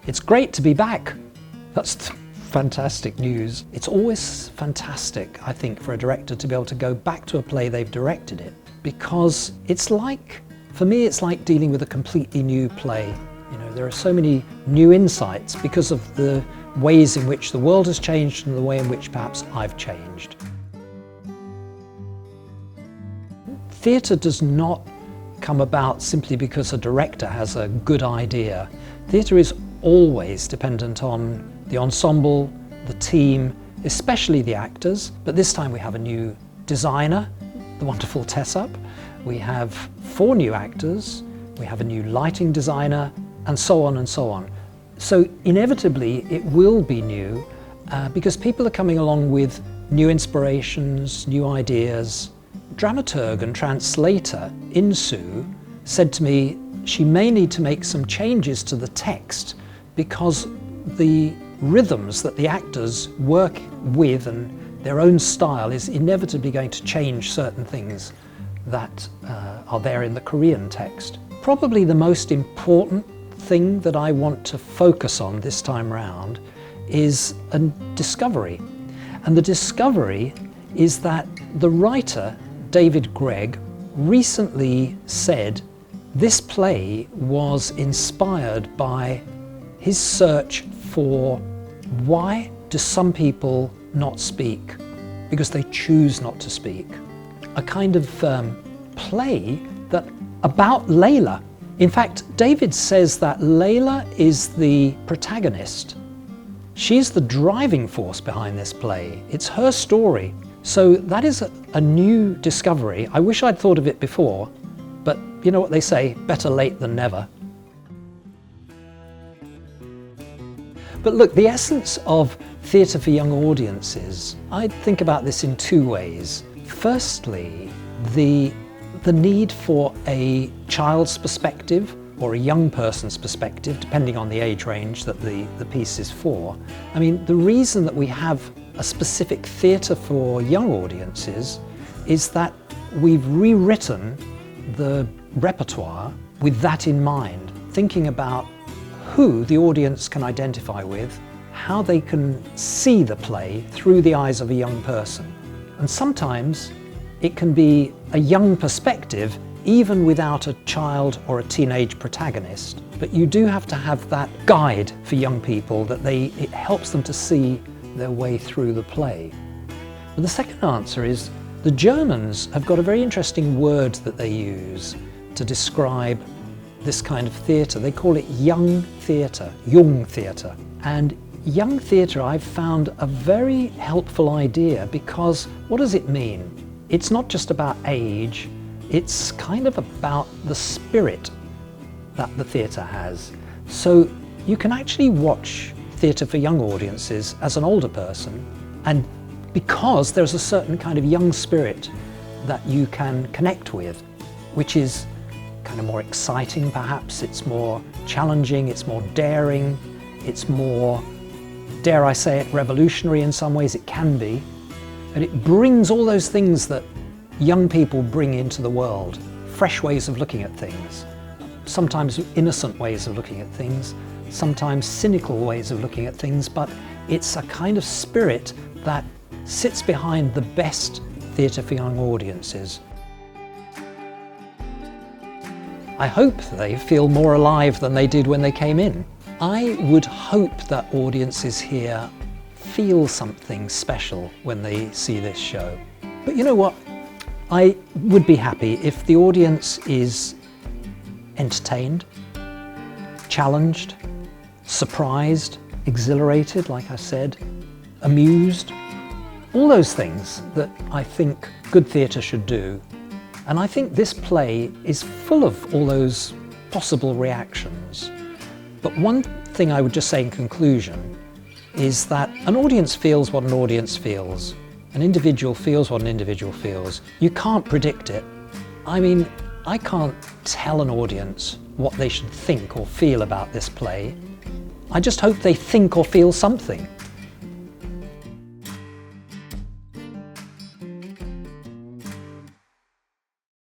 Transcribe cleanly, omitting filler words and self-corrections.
It's great to be back. That's fantastic news. It's always fantastic, I think, for a director to be able to go back to a play they've directed it, because it's like, for me, it's like dealing with a completely new play. You know, there are so many new insights because of the ways in which the world has changed and the way in which perhaps I've changed. Theatre does not come about simply because a director has a good idea. Theatre is always dependent on the ensemble, the team, especially the actors, but this time we have a new designer, the wonderful Tess-Up. We have 4 new actors, we have a new lighting designer, and so on and so on. So inevitably it will be new because people are coming along with new inspirations, new ideas. Dramaturg and translator Insu said to me she may need to make some changes to the text because the rhythms that the actors work with and their own style is inevitably going to change certain things that are there in the Korean text. Probably the most important thing that I want to focus on this time round is a discovery. And the discovery is that the writer, David Gregg, recently said this play was inspired by his search for why do some people not speak? Because they choose not to speak. A kind of play that about Layla. In fact, David says that Layla is the protagonist. She's the driving force behind this play. It's her story. So that is a new discovery. I wish I'd thought of it before, but you know what they say, better late than never. But look, the essence of theatre for young audiences, I think about this in 2 ways. Firstly, the need for a child's perspective or a young person's perspective, depending on the age range that the piece is for. I mean, the reason that we have a specific theatre for young audiences is that we've rewritten the repertoire with that in mind, thinking about who the audience can identify with, how they can see the play through the eyes of a young person. And sometimes it can be a young perspective even without a child or a teenage protagonist. But you do have to have that guide for young people that it helps them to see their way through the play. But the second answer is the Germans have got a very interesting word that they use to describe this kind of theatre. They call it young theatre, Jung theatre. And young theatre I've found a very helpful idea because what does it mean? It's not just about age, it's kind of about the spirit that the theatre has. So you can actually watch theatre for young audiences as an older person, and because there's a certain kind of young spirit that you can connect with, which is kind of more exciting perhaps, it's more challenging, it's more daring, it's more, dare I say it, revolutionary in some ways, it can be. And it brings all those things that young people bring into the world, fresh ways of looking at things, sometimes innocent ways of looking at things, sometimes cynical ways of looking at things, but it's a kind of spirit that sits behind the best theatre for young audiences. I hope they feel more alive than they did when they came in. I would hope that audiences here feel something special when they see this show. But you know what? I would be happy if the audience is entertained, challenged, surprised, exhilarated, like I said, amused, all those things that I think good theatre should do. And I think this play is full of all those possible reactions. But one thing I would just say in conclusion is that an audience feels what an audience feels. An individual feels what an individual feels. You can't predict it. I mean, I can't tell an audience what they should think or feel about this play. I just hope they think or feel something.